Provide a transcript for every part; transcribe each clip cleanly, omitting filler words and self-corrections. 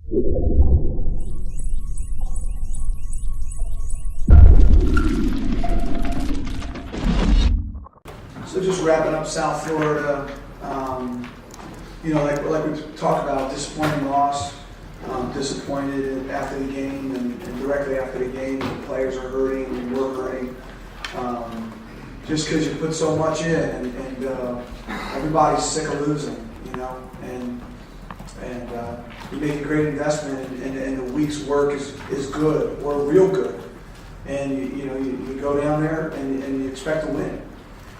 So just wrapping up South Florida, like we talked about, disappointing loss, disappointed after the game and directly after the game, the players are hurting and we're hurting. Just because you put so much in and everybody's sick of losing, and you make a great investment and the week's work is good or real good. And you go down there and you expect to win.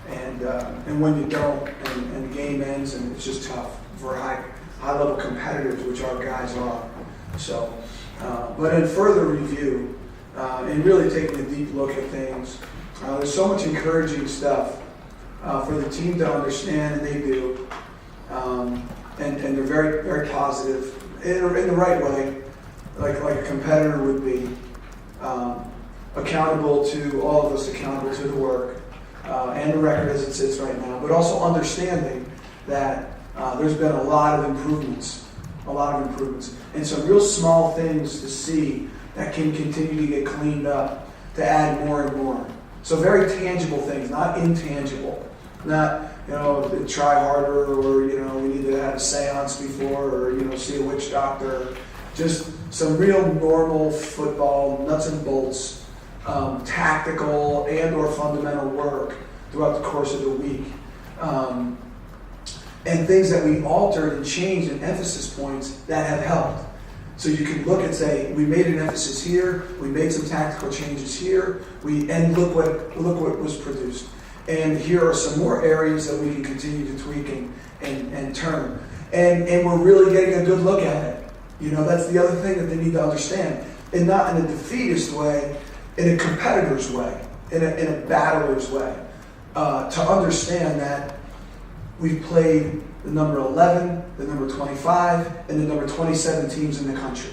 And when you don't, and the game ends, and it's just tough for high-level competitors, which our guys are. So, but in further review, and really taking a deep look at things, there's so much encouraging stuff for the team to understand, and they do. And they're very, very positive in the right way, like a competitor would be, accountable to all of us, accountable to the work. And the record as it sits right now, but also understanding that there's been a lot of improvements, and some real small things to see that can continue to get cleaned up to add more and more. So very tangible things, not intangible, not try harder or we need to have a seance before or see a witch doctor. Just some real normal football nuts and bolts. Tactical and or fundamental work throughout the course of the week. And things that we altered and changed and emphasis points that have helped. So you can look and say, we made an emphasis here, we made some tactical changes here, and look what was produced. And here are some more areas that we can continue to tweak and turn. And we're really getting a good look at it. That's the other thing that they need to understand. And not in a defeatist way, in a competitor's way, in a battler's way, to understand that we've played the number 11, the number 25, and the number 27 teams in the country.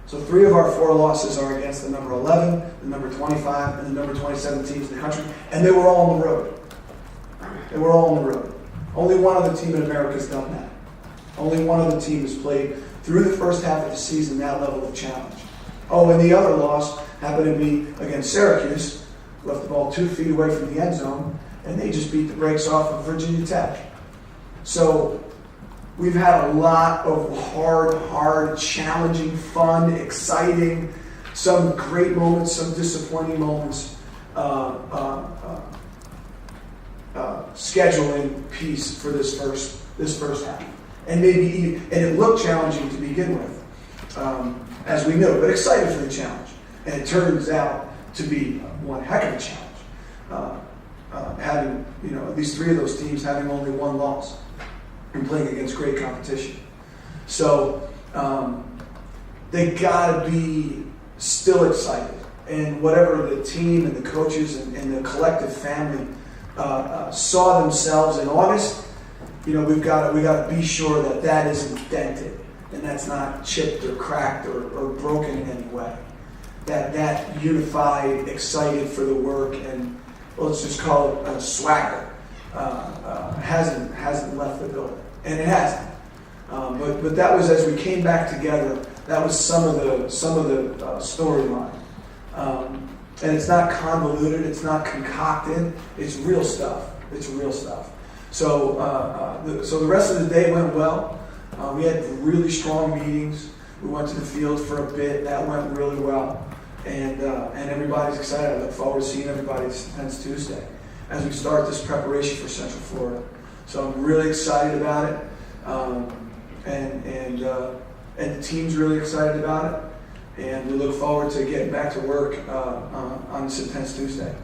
So 3 of our 4 losses are against the number 11, the number 25, and the number 27 teams in the country, and they were all on the road. Only one other team in America has done that. Only one other team has played through the first half of the season that level of challenge. Oh, and the other loss happened to be against Syracuse, left the ball 2 feet away from the end zone, and they just beat the brakes off of Virginia Tech. So we've had a lot of hard, challenging, fun, exciting, some great moments, some disappointing moments, scheduling piece for this first half. And and it looked challenging to begin with, as we knew, but excited for the challenge. And it turns out to be one heck of a challenge. Having, at least 3 of those teams having only 1 loss and playing against great competition. So they gotta be still excited. And whatever the team and the coaches and the collective family saw themselves in August, we got to be sure that isn't dented and that's not chipped or cracked or broken in any way. That unified, excited for the work, and let's just call it a swagger, hasn't left the building, and it hasn't. But that was, as we came back together, that was some of the storyline. And it's not convoluted, it's not concocted, it's real stuff. So the rest of the day went well. We had really strong meetings. We went to the field for a bit. That went really well. And everybody's excited. I look forward to seeing everybody next Tuesday as we start this preparation for Central Florida. So I'm really excited about it. And the team's really excited about it. And we look forward to getting back to work on this intense Tuesday.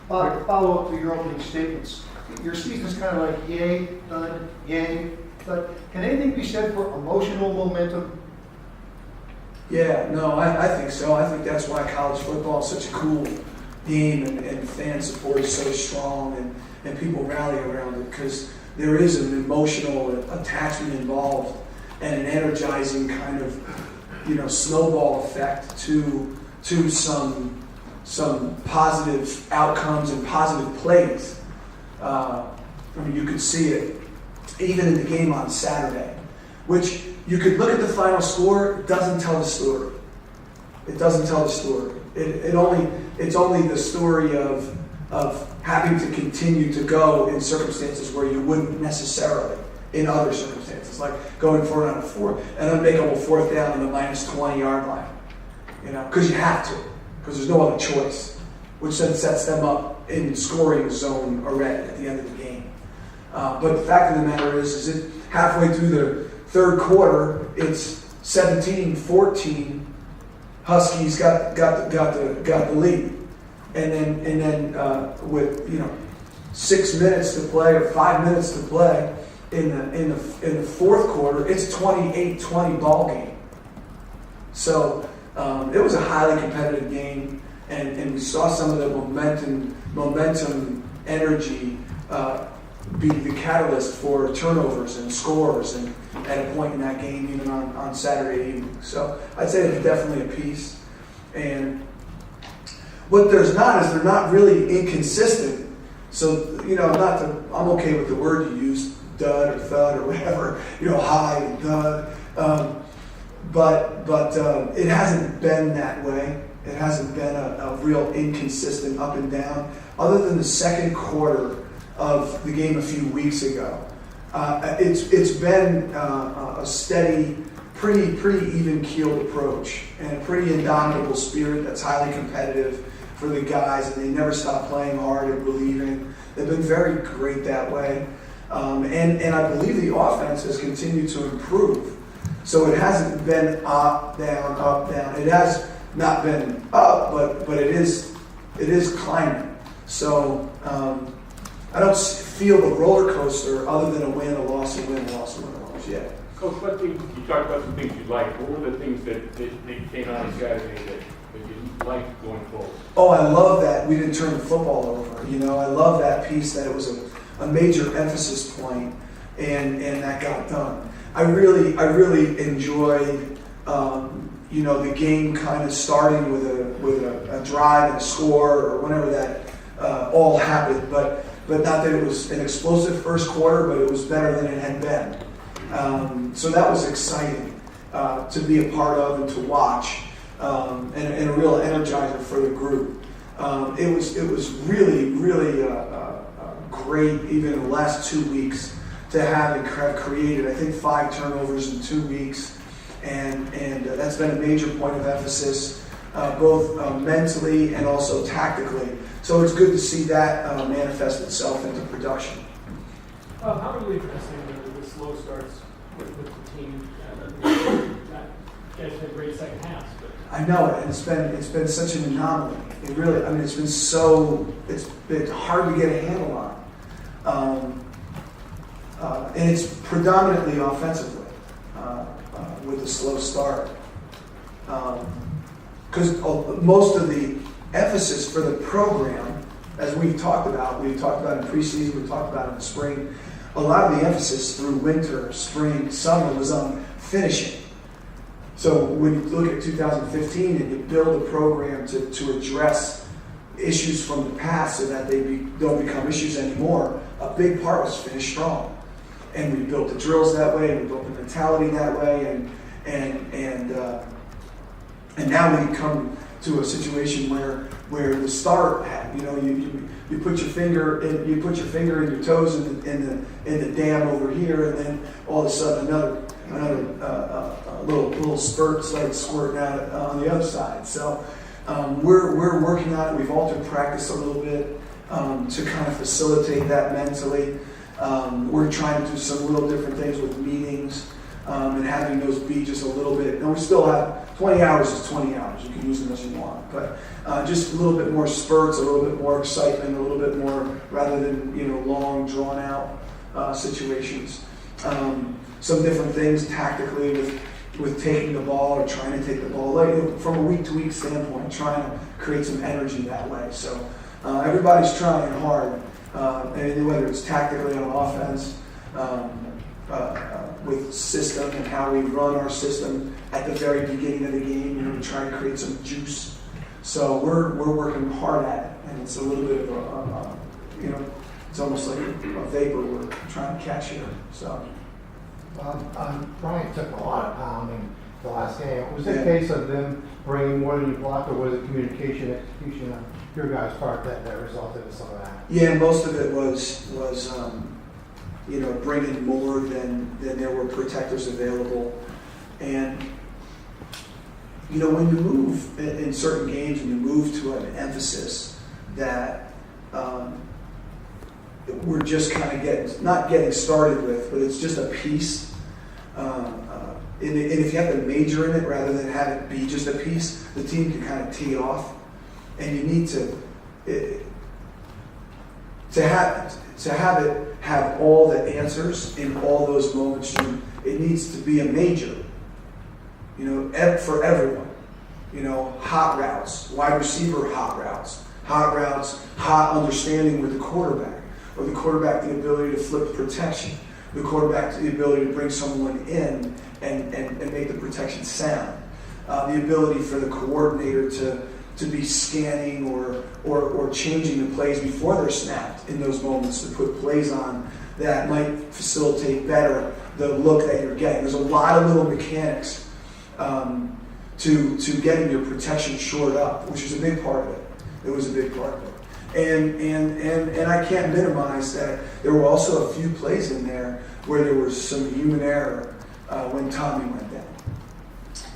Follow up to your opening statements. Your season's kind of like yay, done, yay, done. Can anything be said for emotional momentum? Yeah, no, I think so. I think that's why college football is such a cool game and fan support is so strong and people rally around it because there is an emotional attachment involved and an energizing kind of snowball effect to some positive outcomes and positive plays. You could see it even in the game on Saturday. which you could look at the final score, it doesn't tell the story. It doesn't tell the story. It's only the story of having to continue to go in circumstances where you wouldn't necessarily in other circumstances, like going for it on an unmakeable fourth down on the minus 20-yard line, because you have to, because there's no other choice, which then sets them up in scoring zone already at the end of the game. But the fact of the matter is that halfway through the third quarter, it's 17-14. Huskies got the lead, and then with 6 minutes to play or 5 minutes to play in the fourth quarter, it's 28-20 ball game. So it was a highly competitive game, and we saw some of the momentum, energy be the catalyst for turnovers and scores, and at a point in that game, even on Saturday evening. So I'd say it's definitely a piece. And what there's not is they're not really inconsistent. So, I'm okay with the word you use, dud or thud or whatever, high and dud. But it hasn't been that way. It hasn't been a real inconsistent up and down, other than the second quarter of the game a few weeks ago. It's been a steady, pretty even-keeled approach, and a pretty indomitable spirit that's highly competitive for the guys, and they never stop playing hard and believing. They've been very great that way. And I believe the offense has continued to improve. So it hasn't been up, down. It has not been up, but it is climbing. So I don't feel the roller coaster other than a win, a loss, a win, a loss, a win, a loss yet. Coach, what things, you talked about some things you liked. What were the things that came out on Saturday that you liked going forward? Oh, I love that we didn't turn the football over. I love that piece, that it was a major emphasis point, and that got done. I really enjoyed the game kind of starting with a drive and a score or whenever that all happened, but not that it was an explosive first quarter, but it was better than it had been. So that was exciting to be a part of and to watch, and a real energizer for the group. It was really great, even in the last 2 weeks, to have created, I think, 5 turnovers in 2 weeks, and that's been a major point of emphasis, both mentally and also tactically. So it's good to see that manifest itself into production. How are you addressing the slow starts with the team? You guys had great second halves, but I know it, and it's been such an anomaly. It really, it's been hard to get a handle on. And it's predominantly offensively with the slow start. Because most of the emphasis for the program, as we've talked about in preseason, we've talked about in the spring, a lot of the emphasis through winter, spring, summer was on finishing. So when you look at 2015 and you build a program to address issues from the past so that they don't become issues anymore, a big part was finish strong. And we built the drills that way, and we built the mentality that way, and now we come to a situation where the start, you put your finger in your toes in the dam over here, and then all of a sudden another little spurt starts squirting out on the other side. So we're working on it. We've altered practice a little bit to kind of facilitate that mentally. We're trying to do some real different things with meetings and having those be just a little bit. And we still have 20 hours is 20 hours. You can use them as you want, but just a little bit more spurts, a little bit more excitement, a little bit more rather than long, drawn out situations. Some different things tactically with taking the ball or trying to take the ball, from a week-to-week standpoint, trying to create some energy that way. So everybody's trying hard. And whether it's tactically on offense, with system and how we run our system at the very beginning of the game, to try to create some juice. So we're working hard at it, and it's a little bit of it's almost like a vapor we're trying to catch here. So Brian took a lot of pounding the last game. Was it Yeah. a case of them bringing more than you blocked, or was it communication, execution on your guys' part that resulted in some of that? Yeah, most of it was bringing more than there were protectors available. And, when you move in certain games and you move to an emphasis that we're just kind of not getting started with, but it's just a piece. And if you have to major in it rather than have it be just a piece, the team can kind of tee off. And you need to have all the answers in all those moments. It needs to be a major, for everyone. Hot routes, wide receiver hot routes, hot understanding with the quarterback, or the quarterback the ability to flip protection, the quarterback the ability to bring someone in and make the protection sound, the ability for the coordinator to be scanning or changing the plays before they're snapped in those moments, to put plays on that might facilitate better the look that you're getting. There's a lot of little mechanics to getting your protection shored up, which is a big part of it. It was a big part of it. And I can't minimize that there were also a few plays in there where there was some human error when Tommy went down.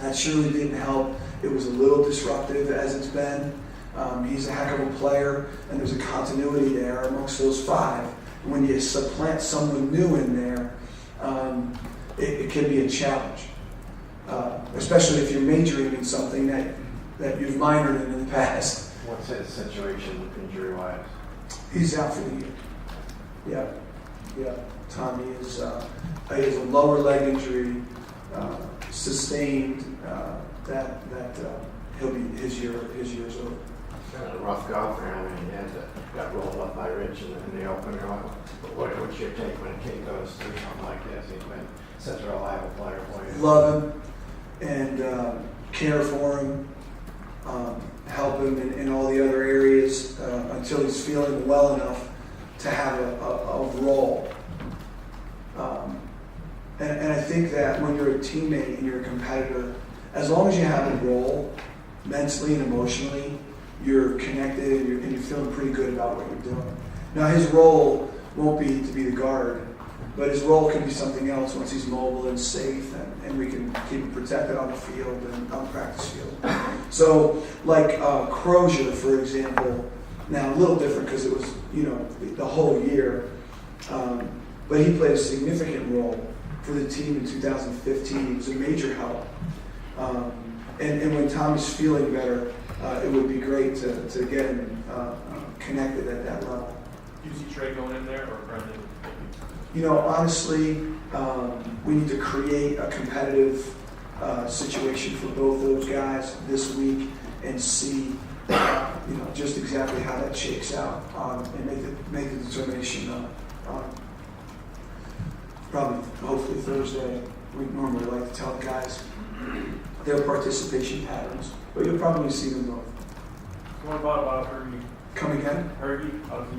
That surely didn't help. It was a little disruptive, as it's been. He's a heck of a player, and there's a continuity there amongst those five. When you supplant someone new in there, it can be a challenge, especially if you're majoring in something that you've minored in the past. What's his situation injury-wise? He's out for the year. Yeah. Tommy is he has a lower leg injury sustained that he'll be his year's over. Kind of a rough go for him, and he got rolled up by Rich in the opener. What's your take when a kid goes through something like this? He's been such a reliable player for you. Love him and care for him, help him in all the other areas until he's feeling well enough to have a role. And I think that when you're a teammate and you're a competitor, as long as you have a role, mentally and emotionally, you're connected and you're feeling pretty good about what you're doing. Now, his role won't be to be the guard, but his role can be something else once he's mobile and safe, and we can keep him protected on the field and on the practice field. So, like Crozier, for example, now a little different because it was, the whole year, but he played a significant role for the team in 2015. He was a major help. And when Tommy's feeling better, it would be great to get him connected at that level. Do you see Trey going in there or Brendan? Honestly, we need to create a competitive situation for both those guys this week and see, just exactly how that shakes out and make the determination probably, hopefully Thursday. We normally like to tell the guys their participation patterns, but you'll probably see them both. What about Hergy? Come again? Hergy, how's he?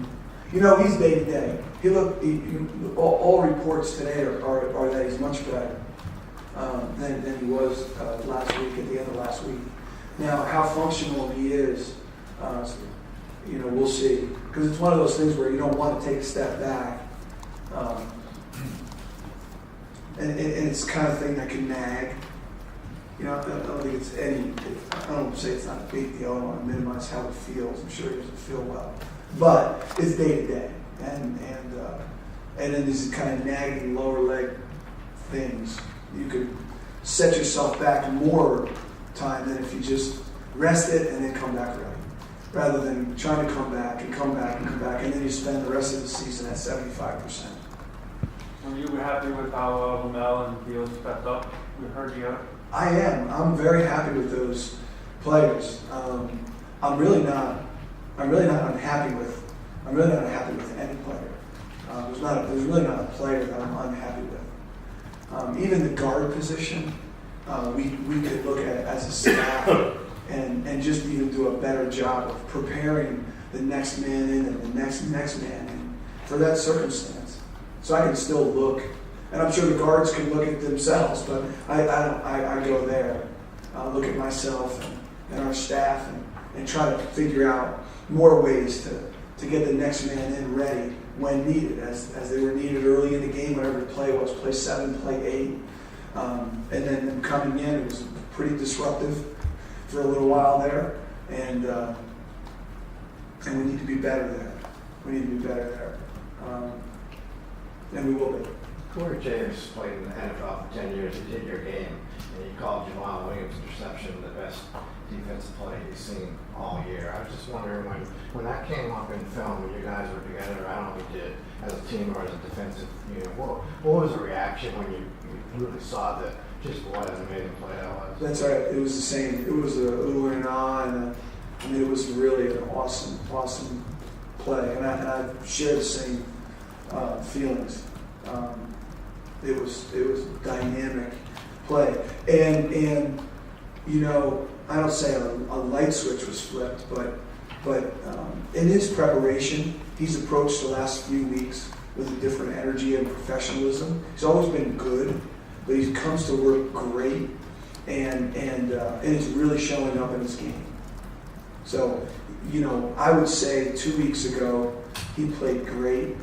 He's day to day. All reports today are that he's much better than he was last week, at the end of last week. Now, how functional he is, we'll see. Because it's one of those things where you don't want to take a step back. And it's the kind of thing that can nag. I don't think it's I don't say it's not a big deal. I don't want to minimize how it feels. I'm sure he doesn't feel well. But it's day to day. And then these kind of nagging lower leg things, you could set yourself back more time than if you just rest it and then come back ready. Rather than trying to come back, and then you spend the rest of the season at 75%. Were you happy with how Lamel and Fields stepped up? We heard you. I am. I'm very happy with those players. I'm really not unhappy with any player. There's really not a player that I'm unhappy with. Even the guard position, we could look at it as a staff and just even do a better job of preparing the next man in and the next man in for that circumstance. So I can still look And I'm sure the guards can look at themselves, but I go there, look at myself and our staff and try to figure out more ways to get the next man in ready when needed, as they were needed early in the game, whatever the play was, play 7, play 8. And then them coming in, it was pretty disruptive for a little while there. And we need to be better there. We need to be better there. And we will be. Corey James played in the NFL for 10 years. He did your game, and he called Jamal Williams' interception the best defensive play he's seen all year. I was just wondering when that came up in film, when you guys were together, I don't know if you did as a team or as a defensive unit, what was the reaction when you really saw that just what an amazing play that was? That's right. It was the same. It was a ooh and ah, and it was really an awesome play. And I share the same feelings. It was a dynamic play, and you know, I don't say a light switch was flipped, but in his preparation, he's approached the last few weeks with a different energy and professionalism. He's always been good, but he comes to work great, and it's really showing up in his game. So, you know, I would say 2 weeks ago he played great,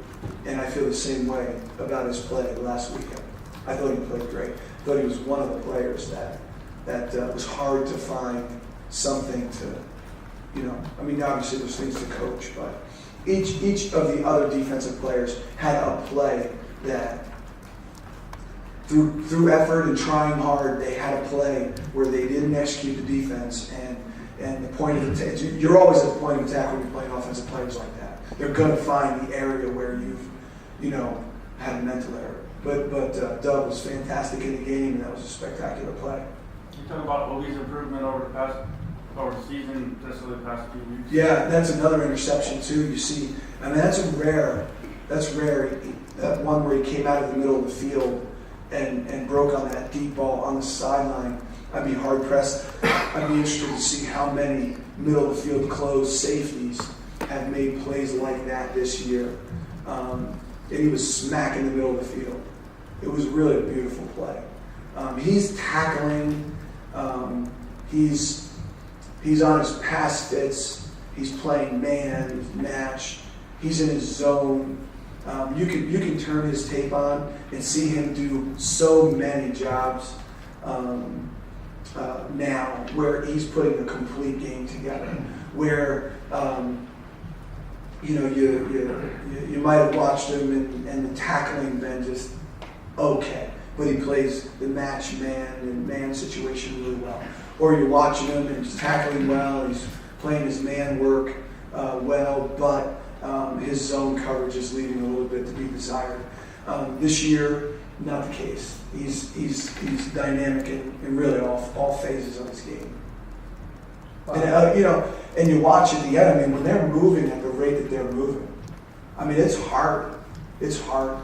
and I feel the same way about his play last weekend. I thought he played great. I thought he was one of the players that was hard to find something to, you know, I mean, obviously there's things to coach, but each of the other defensive players had a play that through effort and trying hard, they had a play where they didn't execute the defense, and the point of attack, you're always at the point of attack when you're playing offensive players like that. They're going to find the area where you've, you know, had a mental error. But Doug was fantastic in the game, and that was a spectacular play. You talk about Obi's improvement over the season, just over the past few weeks. Yeah, that's another interception too. You see, I mean, that's rare. That one where he came out of the middle of the field and broke on that deep ball on the sideline. I'd be hard pressed. I'd be interested to see how many middle of the field closed safeties have made plays like that this year. And he was smack in the middle of the field. It was really a beautiful play. He's tackling. He's on his pass fits. He's playing man, match. He's in his zone. You can turn his tape on and see him do so many jobs now where he's putting a complete game together. Where you know, you might have watched him and the tackling been just okay, but he plays the match man and man situation really well. Or you're watching him and he's tackling well, he's playing his man work well, but his zone coverage is leaving a little bit to be desired. This year, not the case. He's dynamic in really all phases of his game. And, you know, and you watch at the end, I mean, when they're moving at the rate that they're moving, I mean, it's hard. It's hard.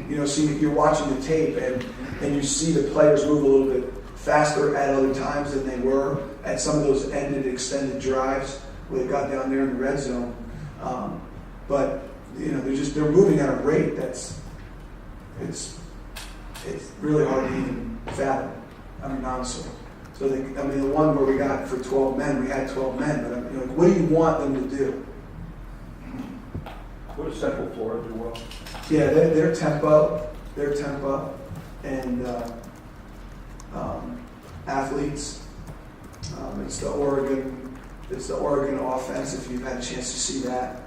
You know, see, you're watching the tape and you see the players move a little bit faster at other times than they were at some of those ended extended drives where they got down there in the red zone. But, you know, they're moving at a rate it's really hard to even fathom. I mean, honestly. So, the one where we got for 12 men, we had 12 men, but you know, what do you want them to do? What does Central Florida do well? Yeah, their tempo, and athletes. It's the Oregon offense. If you've had a chance to see that,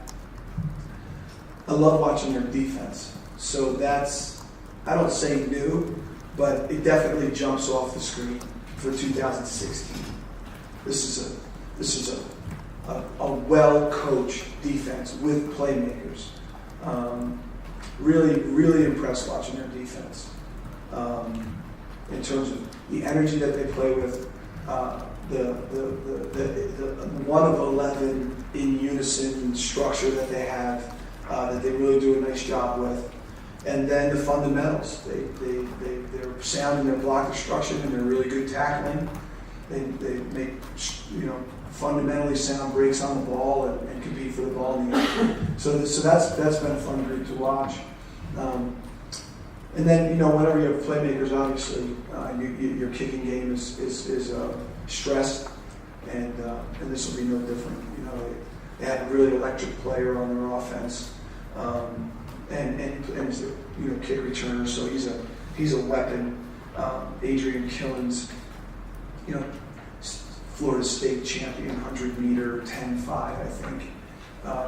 I love watching their defense. So that's, I don't say new, but it definitely jumps off the screen for 2016. This is a well-coached defense with playmakers. Really impressed watching their defense in terms of the energy that they play with, the 1 of 11 in unison structure that they have, that they really do a nice job with. And then the fundamentals. They're sound in their block destruction and they're really good tackling. They make, you know, fundamentally sound breaks on the ball and compete for the ball in the end. So that's been a fun group to watch. And then, whenever you have playmakers, obviously, your kicking game is stressed, and this will be no different. They had a really electric player on their offense, and he's a kick returner, so he's a weapon. Adrian Killens, Florida State champion, 100-meter, 10.5, I think,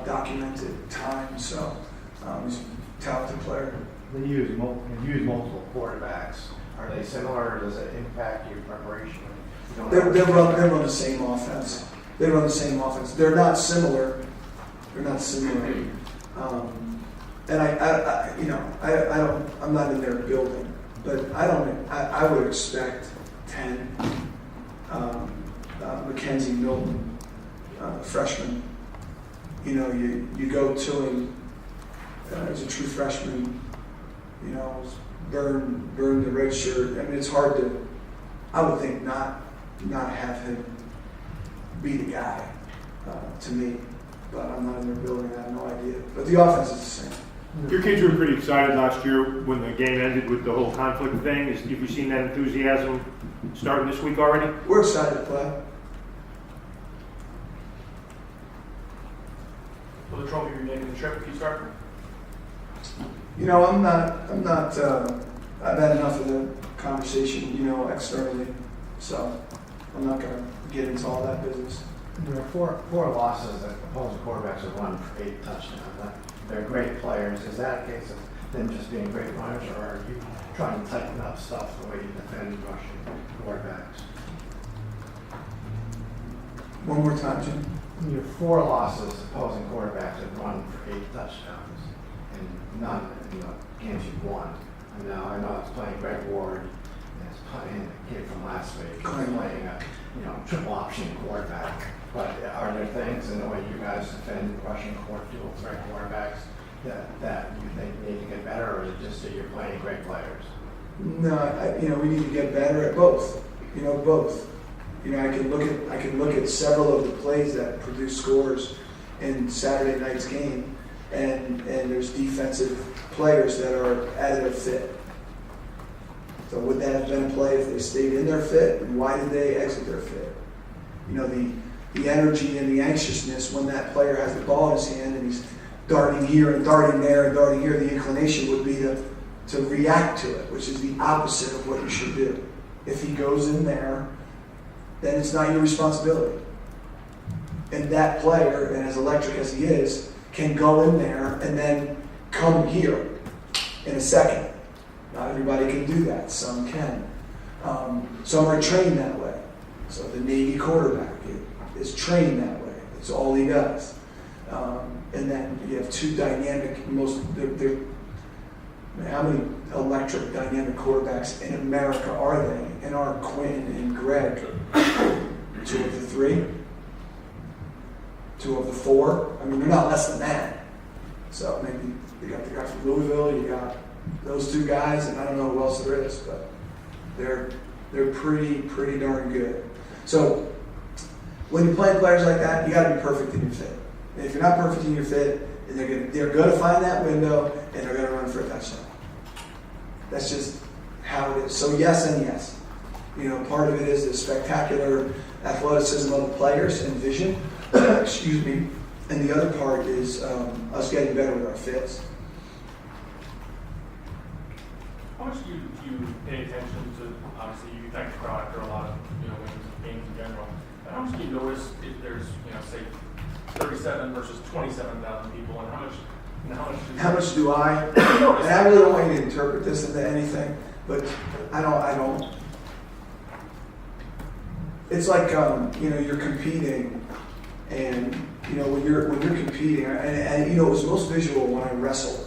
documented time. So he's a talented player. They use multiple quarterbacks. Are they similar, or does it impact your preparation? They run the same offense. They're not similar. And I'm not in their building, but I would expect 10. Mackenzie Milton, freshman. You go to him as a true freshman. Burn the red shirt. I mean, it's hard to. I would think not have him be the guy to me, but I'm not in their building. I have no idea. But the offense is the same. Your kids were pretty excited last year when the game ended with the whole conflict thing. Have you seen that enthusiasm starting this week already? We're excited to play. Will the trophy remain in the trip if you start? I'm not. I've had enough of the conversation, externally. So I'm not going to get into all that business. There are four losses that opposing quarterbacks have won for 8 touchdowns. They're great players. Is that a case of them just being great runners, or are you trying to tighten up stuff the way you defend rushing quarterbacks? One more time, Jim. Your 4 losses opposing quarterbacks have run for 8 touchdowns, and none in the games you've won. I know it's playing Greg Ward, and it's playing the kid from last week. It's playing a triple option quarterback. But are there things in the way you guys defend rushing dual threat quarterbacks that you think need to get better, or is it just that you're playing great players? No, we need to get better at both. Both. I can look at several of the plays that produce scores in Saturday night's game, and there's defensive players that are out of their fit. So would that have been a play if they stayed in their fit, and why did they exit their fit? The energy and the anxiousness when that player has the ball in his hand and he's darting here and darting there and darting here, the inclination would be to react to it, which is the opposite of what you should do. If he goes in there, then it's not your responsibility. And that player, and as electric as he is, can go in there and then come here in a second. Not everybody can do that. Some can. Some are trained that way. So the Navy quarterback is trained that way. It's all he does. And then you have 2 dynamic, how many electric dynamic quarterbacks in America are they? And are Quinn and Greg 2 of the 3? 2 of the 4? I mean, they're not less than that. So maybe you got the guy from Louisville, you got those 2 guys, and I don't know who else there is, but they're pretty darn good. So when you're playing players like that, you got to be perfect in your fit. And if you're not perfect in your fit, they're going to find that window and they're going to run for a touchdown. That's just how it is. So yes and yes. Part of it is the spectacular athleticism of the players and vision. Excuse me. And the other part is us getting better with our fits. How much do you pay attention to, obviously you affect the crowd after a lot of, games in general, but how much do you notice if there's, say, 37 versus 27,000 people, and how much do I? And I really don't want you to interpret this into anything, but I don't. It's like, you're competing, and, when you're competing, and it was most visual when I wrestled.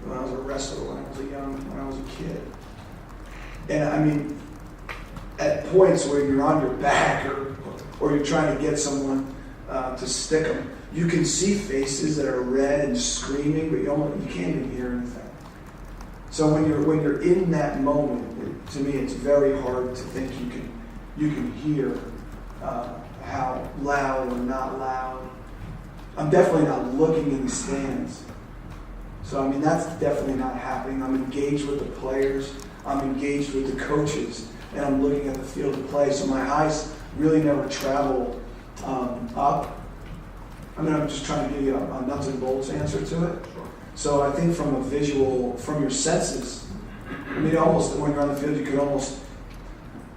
When I was a wrestler, when I was a kid. And I mean, at points where you're on your back or you're trying to get someone to stick them, you can see faces that are red and screaming, but you can't even hear anything. So when you're in that moment, to me, it's very hard to think you can hear how loud or not loud. I'm definitely not looking in the stands So, I mean, that's definitely not happening. I'm engaged with the players. I'm engaged with the coaches. And I'm looking at the field of play. So my eyes really never travel up. I mean, I'm just trying to give you a nuts and bolts answer to it. So I think from a visual, from your senses, I mean, almost when you're on the field, you could almost,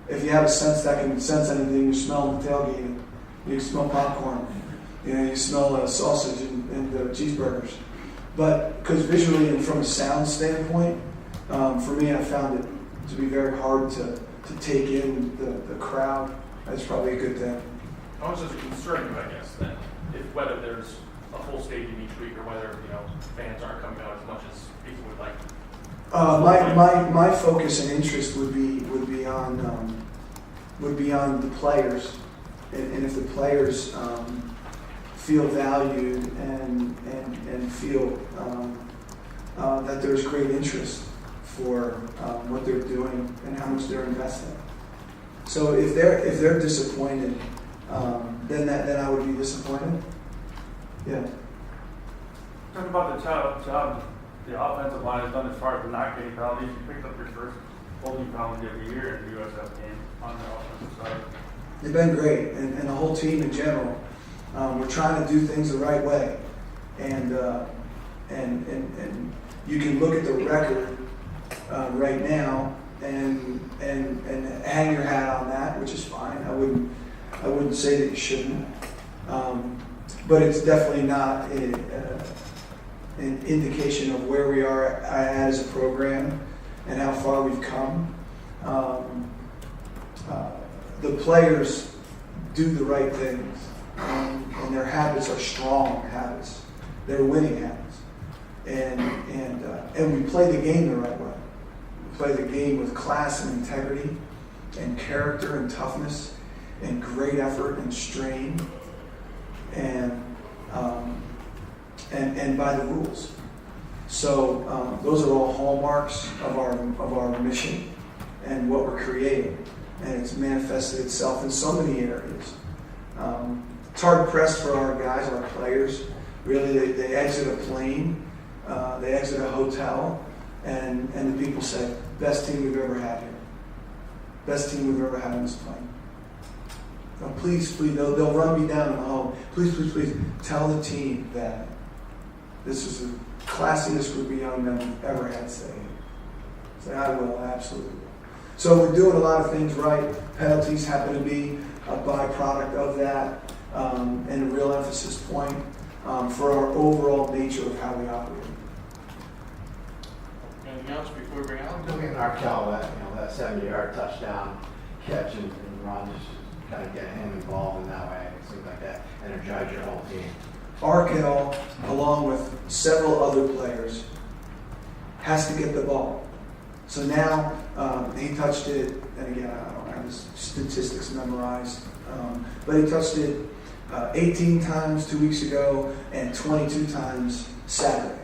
if you have a sense that can sense anything, you smell the tailgate. You smell popcorn. You know, you smell sausage and cheeseburgers. But because visually and from a sound standpoint, for me, I found it to be very hard to take in the crowd. That's probably a good thing. How much does it concern you, I guess, then, if whether there's a full stadium each week or whether, fans aren't coming out as much as people would like? My focus and interest would be on the players, and if the players feel valued and feel that there's great interest for what they're doing and how much they're investing. So if they're disappointed, then I would be disappointed. Yeah. Talk about the job the offensive line has done as far as not getting penalties. You picked up your first holding penalty of the year in the USF game on the offensive side. They've been great, and the whole team in general. We're trying to do things the right way, and you can look at the record right now and hang your hat on that, which is fine. I wouldn't say that you shouldn't, but it's definitely not an indication of where we are as a program and how far we've come. The players do the right things, and their habits are strong habits. They're winning habits, and we play the game the right way. We play the game with class and integrity, and character and toughness, and great effort and strain, and by the rules. So those are all hallmarks of our mission and what we're creating, and it's manifested itself in so many areas. It's hard pressed for our guys, our players. Really, they exit a plane, they exit a hotel, and the people say, "Best team we've ever had here. Best team we've ever had on this plane." Now, please, they'll run me down in the home. Please, tell the team that this is the classiest group of young men we've ever had stay here. Say, I will, absolutely. So we're doing a lot of things right. Penalties happen to be a byproduct of that, and a real emphasis point for our overall nature of how we operate. Anything else before we bring out? Looking at Arkell, that 70-yard touchdown catch and run, just kind of get him involved in that way. It seems like that energized your whole team. Arkell, along with several other players, has to get the ball. So now he touched it, and again, I don't have his statistics memorized, but he touched it 18 times 2 weeks ago and 22 times Saturday.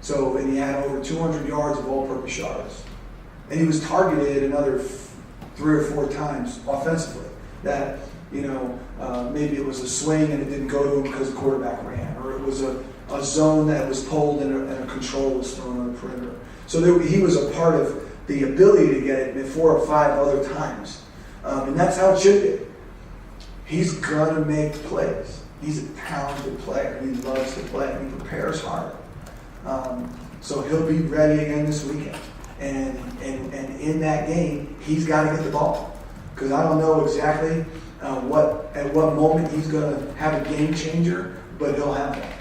So, and he had over 200 yards of all-purpose yards. And he was targeted another 3 or 4 times offensively. That, maybe it was a swing and it didn't go to him because the quarterback ran, or it was a zone that was pulled and a control was thrown on the perimeter. So he was a part of the ability to get it 4 or 5 other times. And that's how it should be. He's going to make plays. He's a talented player. He loves to play. He prepares hard. So he'll be ready again this weekend. And in that game, he's got to get the ball. Because I don't know exactly at what moment he's going to have a game changer, but he'll have that.